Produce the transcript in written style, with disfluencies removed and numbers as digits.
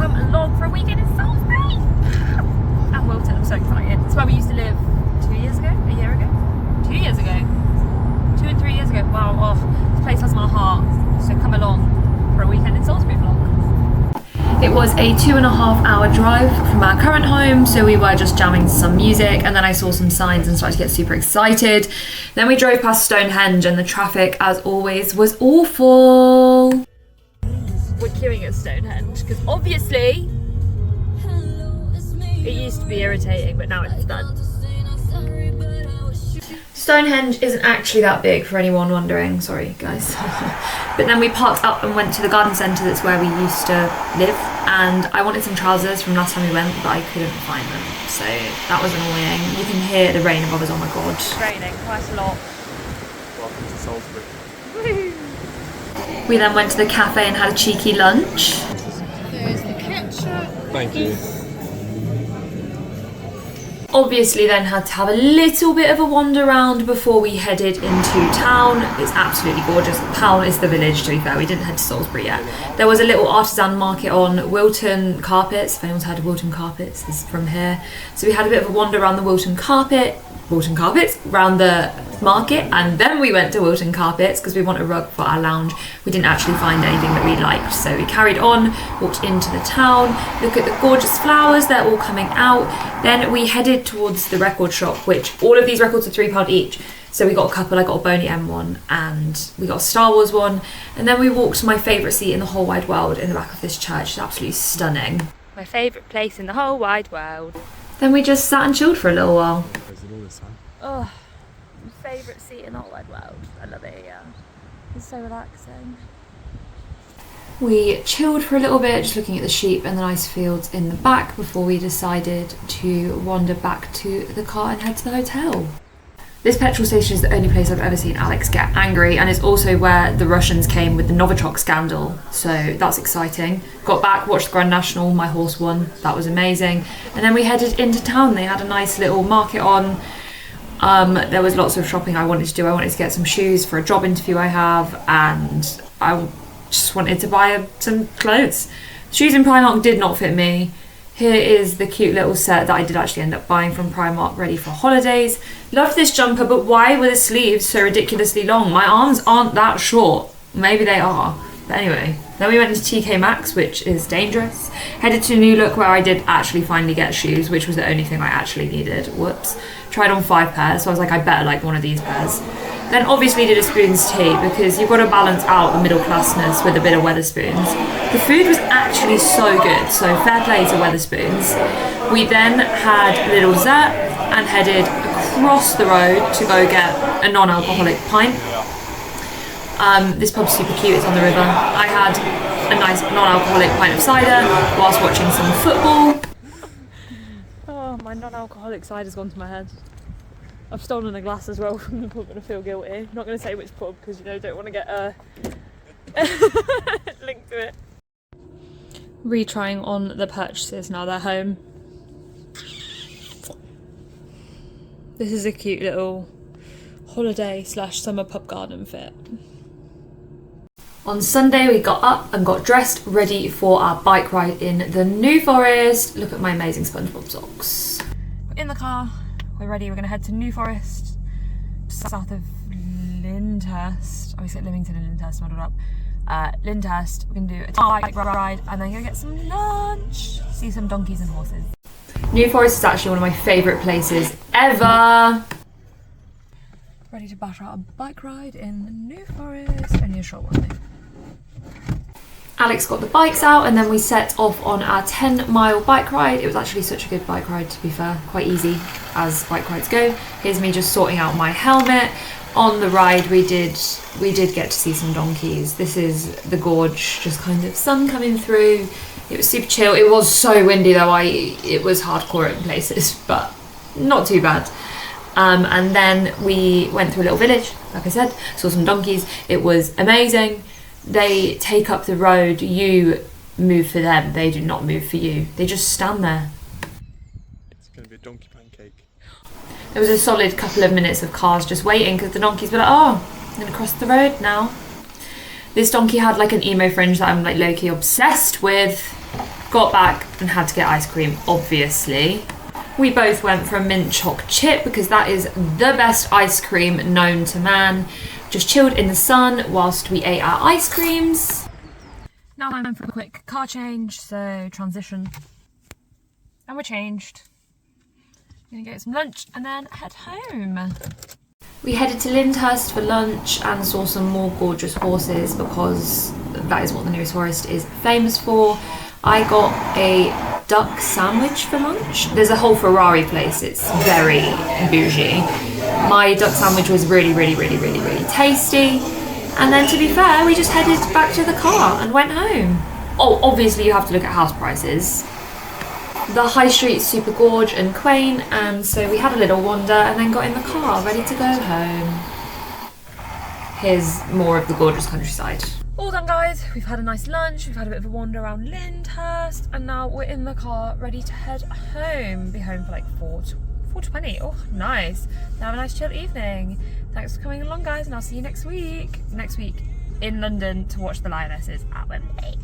come along for a weekend in Salisbury and Wilton. I'm so excited. It's where we used to live 2 years ago, a year ago, 2 years ago, 2 and 3 years ago. Wow, oh, this place has my heart. So come along for a weekend in Salisbury vlog. It was a 2.5 hour drive from our current home, so we were just jamming some music, and then I saw some signs and started to get super excited. Then we drove past Stonehenge, and the traffic, as always, was awful. We're queuing at Stonehenge because obviously it used to be irritating, but now it's done. Stonehenge isn't actually that big, for anyone wondering, sorry guys. But then we parked up and went to the garden centre that's where we used to live, and I wanted some trousers from last time we went, but I couldn't find them, so that was annoying. You can hear the rain above us, oh my god. It's raining quite a lot. Welcome to Salisbury. We then went to the cafe and had a cheeky lunch. There's the ketchup. Thank you. Obviously then had to have a little bit of a wander around before we headed into town. It's absolutely gorgeous. Town is the village, to be fair. We didn't head to Salisbury yet. There was a little artisan market on Wilton Carpets. If anyone's heard of Wilton Carpets, it's from here. So we had a bit of a wander around the Wilton Carpets, around the market, and then we went to Wilton Carpets because we want a rug for our lounge. We didn't actually find anything that we liked, so we carried on, walked into the town, look at the gorgeous flowers, they're all coming out. Then we headed towards the record shop, which all of these records are £3 each. So we got a couple. I got a Boney M one and we got a Star Wars one, and then we walked to my favourite seat in the whole wide world in the back of this church. It's absolutely stunning. My favourite place in the whole wide world. Then we just sat and chilled for a little while. Oh, my favourite seat in the whole wide world. I love it here. It's so relaxing. We chilled for a little bit, just looking at the sheep and the nice fields in the back before we decided to wander back to the car and head to the hotel. This petrol station is the only place I've ever seen Alex get angry, and it's also where the Russians came with the Novichok scandal, so that's exciting. Got back, watched the Grand National, my horse won, that was amazing. And then we headed into town. They had a nice little market on. There was lots of shopping I wanted to do. I wanted to get some shoes for a job interview I have, and I just wanted to buy some clothes. Shoes in Primark did not fit me. Here is the cute little set that I did actually end up buying from Primark, ready for holidays. Love this jumper, but why were the sleeves so ridiculously long? My arms aren't that short. Maybe they are. But anyway, then we went into TK Maxx, which is dangerous. Headed to New Look, where I did actually finally get shoes, which was the only thing I actually needed. Whoops. Tried on 5 pairs, so I was like, I better like one of these pairs. Then obviously did a Spoons tea, because you've got to balance out the middle classness with a bit of Wetherspoons. The food was actually so good, so fair play to Wetherspoons. We then had a little dessert and headed across the road to go get a non-alcoholic pint. This pub's super cute, it's on the river. I had a nice non-alcoholic pint of cider whilst watching some football. Oh, my non-alcoholic cider's gone to my head. I've stolen a glass as well from the pub and I feel guilty. I'm not going to say which pub because, you know, don't want to get linked to it. Retrying on the purchases now they're home. This is a cute little holiday/summer pub garden fit. On Sunday we got up and got dressed, ready for our bike ride in the New Forest. Look at my amazing SpongeBob socks. We're in the car, we're ready, we're going to head to New Forest, south of Lyndhurst. I always get Lymington and Lyndhurst muddled up. Lyndhurst, we're going to do a bike ride and then go get some lunch, see some donkeys and horses. New Forest is actually one of my favourite places ever. Ready to bash out a bike ride in the New Forest. Only a short one though. Alex got the bikes out and then we set off on our 10-mile bike ride. It was actually such a good bike ride, to be fair, quite easy as bike rides go. Here's me just sorting out my helmet. On the ride we did get to see some donkeys. This is the gorge, just kind of sun coming through. It was super chill. It was so windy though, it was hardcore in places, but not too bad. And then we went through a little village, like I said, saw some donkeys. It was amazing. They take up the road, you move for them, they do not move for you. They just stand there. It's going to be a donkey pancake. There was a solid couple of minutes of cars just waiting because the donkeys were like, oh, I'm going to cross the road now. This donkey had like an emo fringe that I'm like low-key obsessed with. Got back and had to get ice cream, obviously. We both went for a mint choc chip because that is the best ice cream known to man. Just chilled in the sun whilst we ate our ice creams. Now I'm for a quick car change, so transition. And we're changed. I'm gonna get some lunch and then head home. We headed to Lyndhurst for lunch and saw some more gorgeous horses because that is what the newest forest is famous for. I got a duck sandwich for lunch. There's a whole Ferrari place, it's very bougie. My duck sandwich was really tasty. And then to be fair, we just headed back to the car and went home. Oh, obviously you have to look at house prices. The high street's super gorge and quaint, and so we had a little wander and then got in the car, ready to go home. Here's more of the gorgeous countryside. All done, guys. We've had a nice lunch, we've had a bit of a wander around Lyndhurst, and now we're in the car ready to head home. Be home for like 4:20. Oh, nice. Now have a nice chill evening. Thanks for coming along, guys, and I'll see you next week. Next week in London to watch the Lionesses at Wembley.